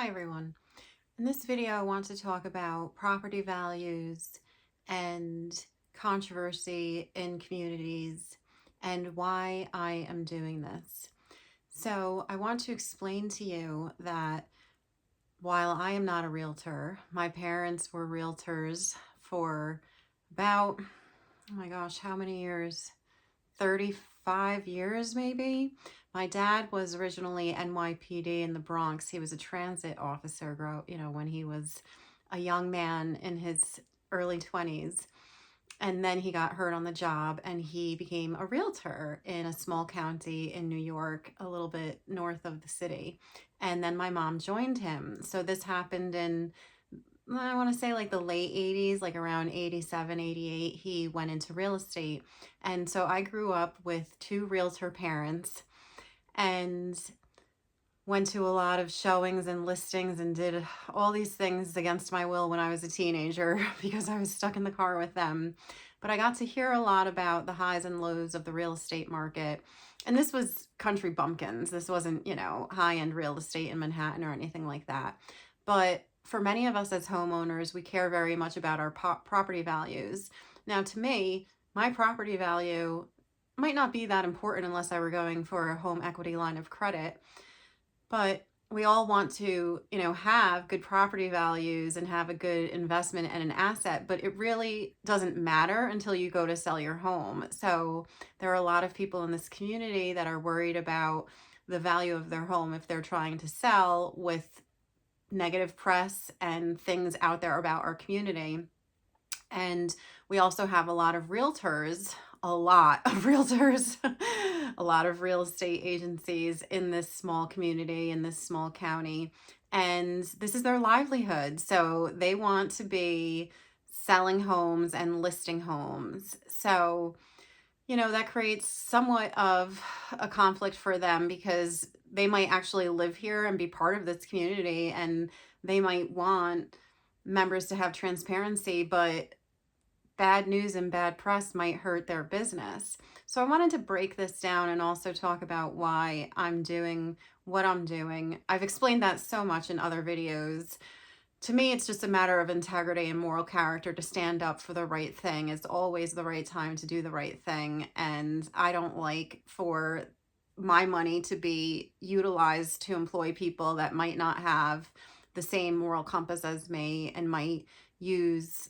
Hi everyone. In this video I want to talk about property values and controversy in communities and why I am doing this. So I want to explain to you that while I am not a realtor, my parents were realtors for about, oh my gosh, how many years? 35 years maybe. My dad was originally NYPD in the Bronx. He was a transit officer, when he was a young man in his early 20s. And then he got hurt on the job and he became a realtor in a small county in New York, a little bit north of the city. And then my mom joined him. So this happened in, I want to say like the late 80s, like around 87, 88, he went into real estate. And so I grew up with two realtor parents and went to a lot of showings and listings and did all these things against my will when I was a teenager because I was stuck in the car with them. But I got to hear a lot about the highs and lows of the real estate market. And this was country bumpkins. This wasn't, high-end real estate in Manhattan or anything like that. But for many of us as homeowners, we care very much about our property values. Now, to me, my property value might not be that important unless I were going for a home equity line of credit. But we all want to, have good property values and have a good investment and an asset, but it really doesn't matter until you go to sell your home. So there are a lot of people in this community that are worried about the value of their home if they're trying to sell, with negative press and things out there about our community. And we also have a lot of realtors, a lot of realtors, a lot of real estate agencies in this small community, in this small county. And this is their livelihood. So they want to be selling homes and listing homes. So, that creates somewhat of a conflict for them because they might actually live here and be part of this community, and they might want members to have transparency, but bad news and bad press might hurt their business. So I wanted to break this down and also talk about why I'm doing what I'm doing. I've explained that so much in other videos. To me, it's just a matter of integrity and moral character to stand up for the right thing. It's always the right time to do the right thing. And I don't like for my money to be utilized to employ people that might not have the same moral compass as me and might use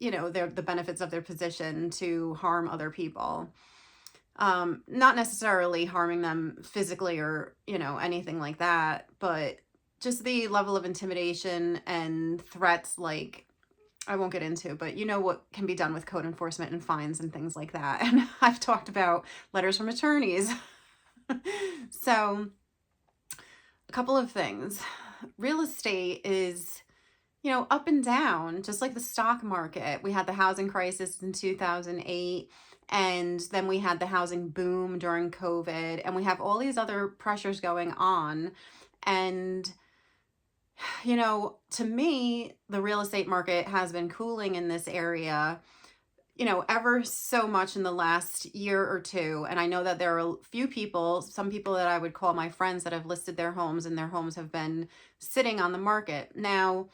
the benefits of their position to harm other people. Not necessarily harming them physically or, anything like that, but just the level of intimidation and threats, like, I won't get into, but what can be done with code enforcement and fines and things like that. And I've talked about letters from attorneys. So a couple of things. Real estate is up and down, just like the stock market. We had the housing crisis in 2008, and then we had the housing boom during COVID, and we have all these other pressures going on. And, to me, the real estate market has been cooling in this area, ever so much in the last year or two. And I know that there are a few people, some people that I would call my friends, that have listed their homes, and their homes have been sitting on the market. Now,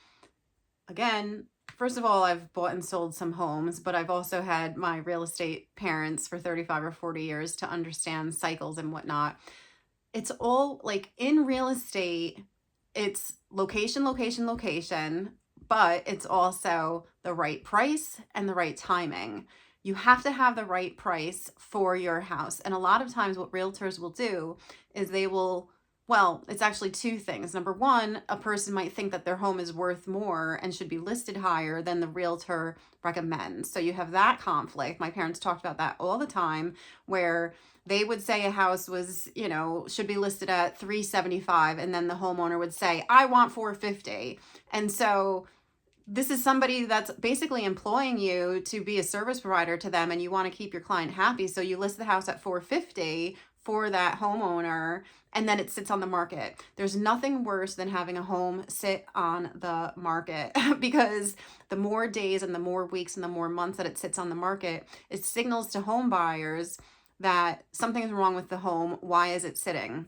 again, first of all, I've bought and sold some homes, but I've also had my real estate parents for 35 or 40 years to understand cycles and whatnot. It's all like in real estate, it's location, location, location, but it's also the right price and the right timing. You have to have the right price for your house. And a lot of times what realtors will do is it's actually two things. Number one, a person might think that their home is worth more and should be listed higher than the realtor recommends. So you have that conflict. My parents talked about that all the time, where they would say a house was, should be listed at $375, and then the homeowner would say, I want $450. And so this is somebody that's basically employing you to be a service provider to them, and you want to keep your client happy. So you list the house at $450 for that homeowner, and then it sits on the market. There's nothing worse than having a home sit on the market because the more days and the more weeks and the more months that it sits on the market, it signals to home buyers that something's wrong with the home. Why is it sitting?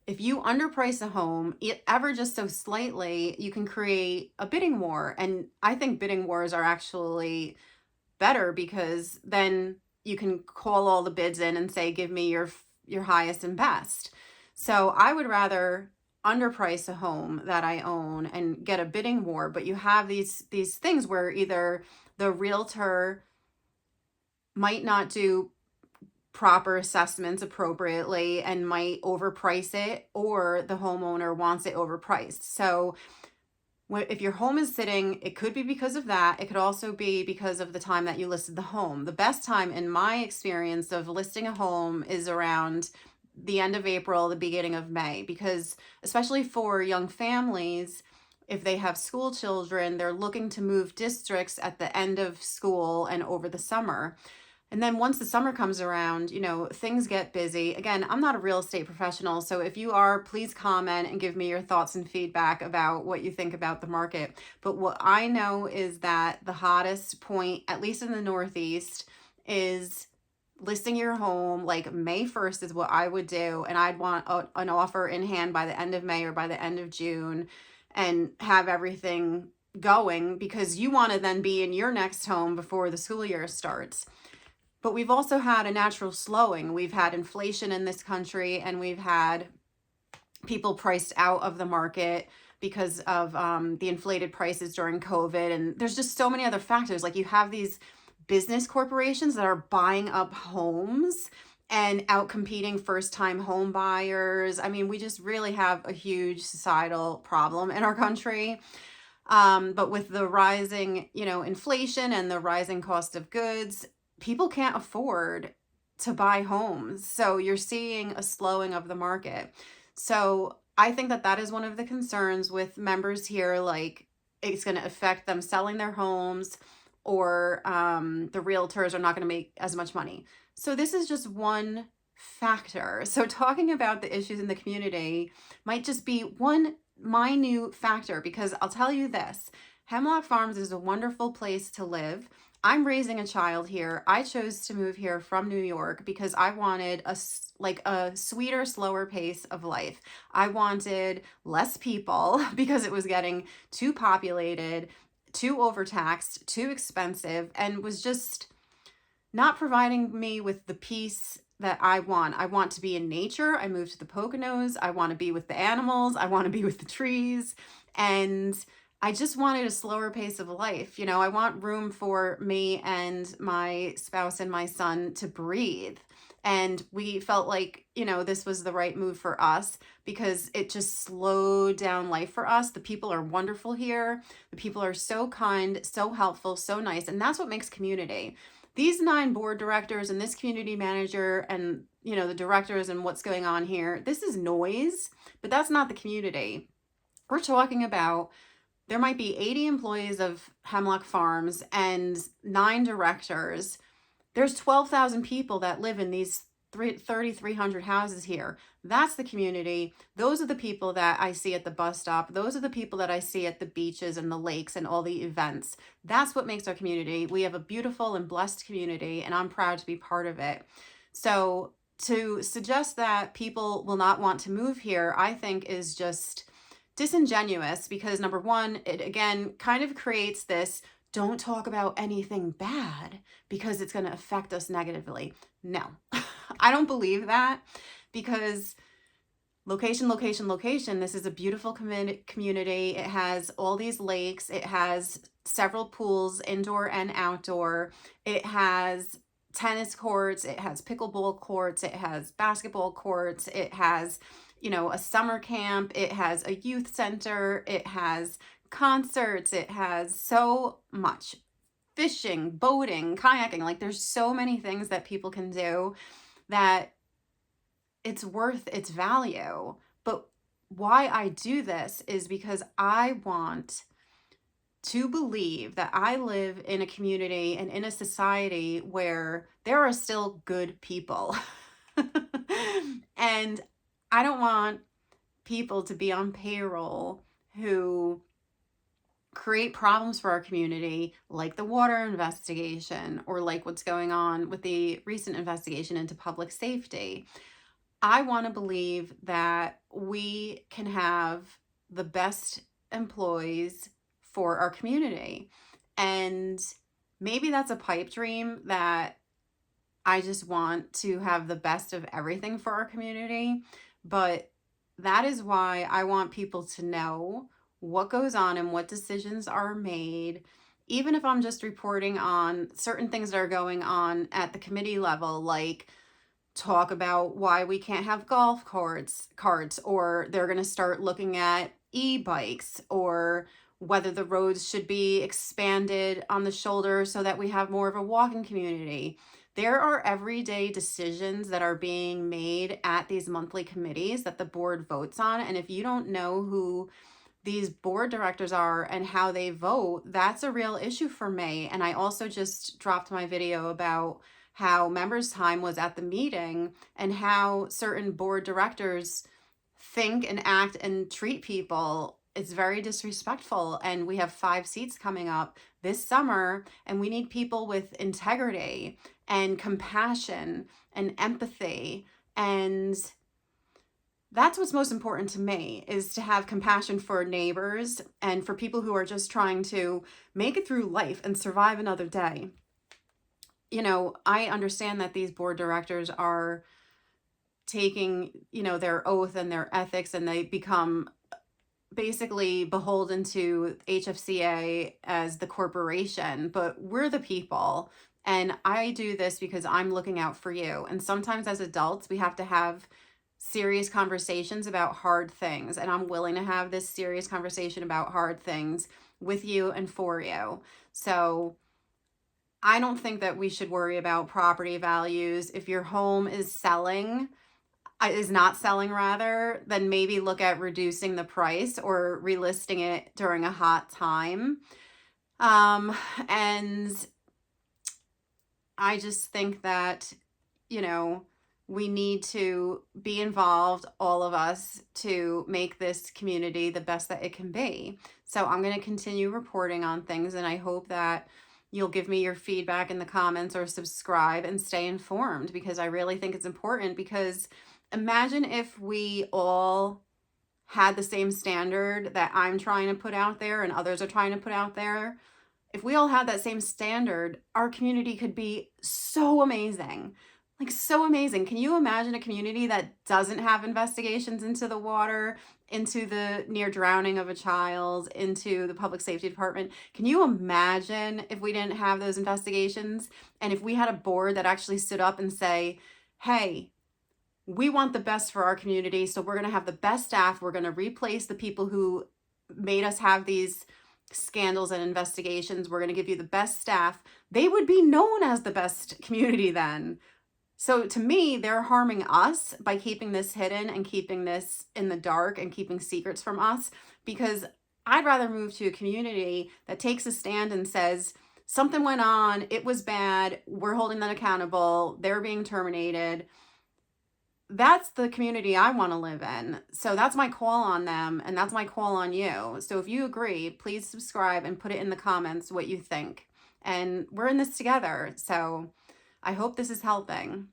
if you underprice a home, ever just so slightly, you can create a bidding war. And I think bidding wars are actually better because then you can call all the bids in and say, give me your highest and best. So I would rather underprice a home that I own and get a bidding war, but you have these things where either the realtor might not do proper assessments appropriately and might overprice it, or the homeowner wants it overpriced. So if your home is sitting, it could be because of that. It could also be because of the time that you listed the home. The best time in my experience of listing a home is around the end of April, the beginning of May, because especially for young families, if they have school children, they're looking to move districts at the end of school and over the summer. And then once the summer comes around, things get busy. Again, I'm not a real estate professional, so if you are, please comment and give me your thoughts and feedback about what you think about the market. But what I know is that the hottest point, at least in the Northeast, is listing your home. Like May 1st is what I would do, and I'd want an offer in hand by the end of May or by the end of June and have everything going, because you want to then be in your next home before the school year starts. But we've also had a natural slowing. We've had inflation in this country, and we've had people priced out of the market because of the inflated prices during COVID. And there's just so many other factors. Like you have these business corporations that are buying up homes and outcompeting first-time home buyers. I mean, we just really have a huge societal problem in our country. But with the rising, inflation and the rising cost of goods, people can't afford to buy homes. So you're seeing a slowing of the market. So I think that is one of the concerns with members here. Like it's going to affect them selling their homes, or the realtors are not going to make as much money. So this is just one factor. So talking about the issues in the community might just be one minute factor, because I'll tell you this, Hemlock Farms is a wonderful place to live. I'm raising a child here. I chose to move here from New York because I wanted a sweeter, slower pace of life. I wanted less people because it was getting too populated, too overtaxed, too expensive, and was just not providing me with the peace that I want. I want to be in nature. I moved to the Poconos. I want to be with the animals. I want to be with the trees. And I just wanted a slower pace of life. I want room for me and my spouse and my son to breathe. And we felt like, this was the right move for us because it just slowed down life for us. The people are wonderful here. The people are so kind, so helpful, so nice. And that's what makes community. These 9 board directors and this community manager and, the directors and what's going on here, this is noise, but that's not the community. We're talking about there might be 80 employees of Hemlock Farms and 9 directors. There's 12,000 people that live in these 3,300 houses here. That's the community. Those are the people that I see at the bus stop. Those are the people that I see at the beaches and the lakes and all the events. That's what makes our community. We have a beautiful and blessed community, and I'm proud to be part of it. So to suggest that people will not want to move here, I think is just disingenuous, because number one, it again kind of creates this don't talk about anything bad because it's going to affect us negatively. No, I don't believe that, because location, location, location. This is a beautiful community. It has all these lakes. It has several pools, indoor and outdoor. It has tennis courts. It has pickleball courts. It has basketball courts. It has a summer camp. It has a youth center. It has concerts. It has so much fishing, boating, kayaking. Like there's so many things that people can do that it's worth its value. But why I do this is because I want to believe that I live in a community and in a society where there are still good people. And I don't want people to be on payroll who create problems for our community, like the water investigation or like what's going on with the recent investigation into public safety. I want to believe that we can have the best employees for our community. And maybe that's a pipe dream that I just want to have the best of everything for our community. But that is why I want people to know what goes on and what decisions are made. Even if I'm just reporting on certain things that are going on at the committee level, like talk about why we can't have golf carts, or they're going to start looking at e-bikes, or whether the roads should be expanded on the shoulder so that we have more of a walking community. There are everyday decisions that are being made at these monthly committees that the board votes on. And if you don't know who these board directors are and how they vote, that's a real issue for me. And I also just dropped my video about how members' time was at the meeting and how certain board directors think and act and treat people. It's very disrespectful. And we have 5 seats coming up this summer, and we need people with integrity and compassion and empathy. And that's what's most important to me, is to have compassion for neighbors and for people who are just trying to make it through life and survive another day. I understand that these board directors are taking, their oath and their ethics, and they become basically beholden to HFCA as the corporation, but we're the people. And I do this because I'm looking out for you. And sometimes as adults, we have to have serious conversations about hard things. And I'm willing to have this serious conversation about hard things with you and for you. So I don't think that we should worry about property values. If your home is not selling rather, then maybe look at reducing the price or relisting it during a hot time. And I just think that, you know, we need to be involved, all of us, to make this community the best that it can be. So I'm going to continue reporting on things, and I hope that you'll give me your feedback in the comments or subscribe and stay informed, because I really think it's important. Because imagine if we all had the same standard that I'm trying to put out there and others are trying to put out there. If we all had that same standard, our community could be so amazing. Like, so amazing. Can you imagine a community that doesn't have investigations into the water, into the near drowning of a child, into the public safety department? Can you imagine if we didn't have those investigations? And if we had a board that actually stood up and say, hey, we want the best for our community, so we're going to have the best staff. We're going to replace the people who made us have these scandals and investigations. We're going to give you the best staff. They would be known as the best community then. So to me, they're harming us by keeping this hidden and keeping this in the dark and keeping secrets from us, because I'd rather move to a community that takes a stand and says, something went on, it was bad, we're holding them accountable, they're being terminated. That's the community I want to live in. So that's my call on them, and that's my call on you. So if you agree, please subscribe and put it in the comments what you think. And we're in this together. So I hope this is helping.